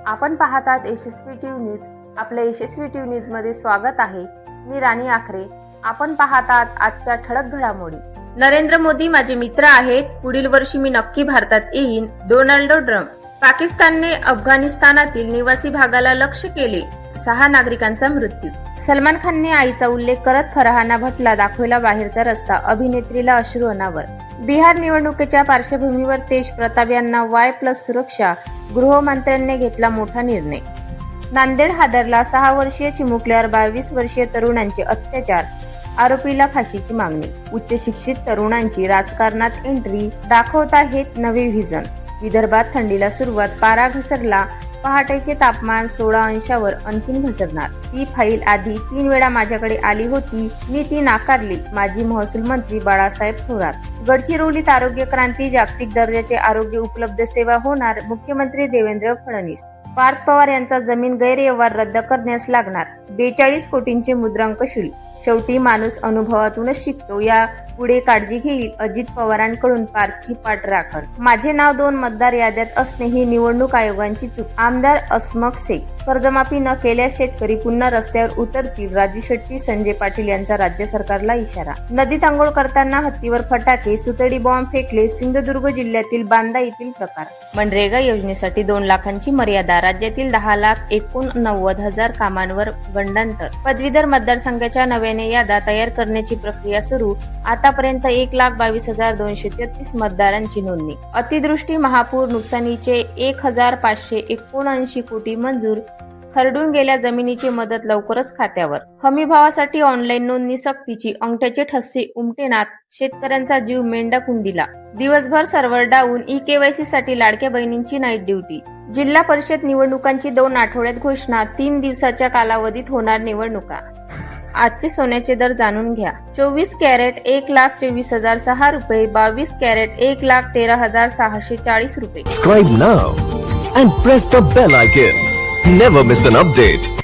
आपण पाहतात यशस्वी TV news. आपल्या यशस्वी टीव्ही न्यूज मध्ये स्वागत आहे. मी राणी आखरे. आपण पाहतात आजच्या ठळक घडामोडी. नरेंद्र मोदी माझे मित्र आहेत. पुढील वर्षी मी नक्की भारतात येईन. Donald Trump. पाकिस्तानने अफगाणिस्तानातील निवासी भागाला लक्ष्य केले. 6 नागरिकांचा मृत्यू. सलमान खानने आईचा उल्लेख करत फरहाना भटला दाखवला बाहेरचा रस्ता. अभिनेत्रीला अश्रू अनावर. बिहार निवडणुकीच्या पार्श्वभूमीवर तेज प्रताप यांना Y+ सुरक्षा. गृहमंत्र्यांनी घेतला मोठा निर्णय. नांदेड हादरला. 6 वर्षीय चिमुकल्यावर 22 वर्षीय तरुणांचे अत्याचार. आरोपीला फाशीची मागणी. उच्च शिक्षित तरुणांची राजकारणात एंट्री दाखवताहेत नवे व्हिजन. विदर्भात थंडीला सुरुवात. पारा घसरला. पहाटेचे तापमान 16 अंशावर आणखीन घसरणार. ती फाईल आधी 3 वेळा माझ्याकडे आली होती. मी ती नाकारली. माजी महसूल मंत्री बाळासाहेब थोरात. गडचिरोलीत आरोग्य क्रांती. जागतिक दर्जाचे आरोग्य उपलब्ध सेवा होणार. मुख्यमंत्री देवेंद्र फडणवीस. पार्थ पवार यांचा जमीन गैरव्यवहार रद्द करण्यास लागणार 42 कोटींचे मुद्रांक शुल्क. शेवटी माणूस अनुभवातूनच शिकतो. या पुढे काळजी घेईल. अजित पवारांकडून पार्थची पाठराखण. माझे नाव 2 मतदार याद्यात असणे ही निवडणूक आयोगाची चूक. आमदार असमक शेख. कर्जमाफी न केल्यास शेतकरी पुन्हा रस्त्यावर उतरतील. राजू शेट्टी. संजय पाटील यांचा राज्य सरकारला इशारा. नदीत आंघोळ करताना हत्तीवर फटाके. सुतळी बॉम्ब फेकले. सिंधुदुर्ग जिल्ह्यातील बांदा येथील प्रकार. मनरेगा योजनेसाठी 2 लाखांची मर्यादा. राज्यातील 10,89,000 कामांवर गंडांतर. पदवीधर मतदारसंघाच्या नव्याने याद्या तयार करण्याची प्रक्रिया सुरू. आतापर्यंत 1,22,233 मतदारांची नोंदणी. अतिवृष्टी महापूर नुकसानीचे 1,579 कोटी मंजूर. खरडून गेल्या जमिनीची मदत लवकरच खात्यावर. हमी भावासाठी ऑनलाईन नोंदणी सक्तीची. अंगठ्याचे ठसे उमटेनात. शेतकऱ्यांचा जीव मेंढाकुंडीला. दिवसभर सर्व्हर डाऊन. eKYC साठी लाडक्या बहिणींची नाईट ड्युटी. जिल्हा परिषद निवडणुकांची 2 आठवड्यात घोषणा. 3 दिवसाच्या कालावधीत होणार निवडणुका. आजचे सोन्याचे दर जाणून घ्या. 24 कॅरेट 1,24,006 रुपये. 22 कॅरेट 1,13,640 रुपये. Subscribe now and press the bell icon. Never miss an update.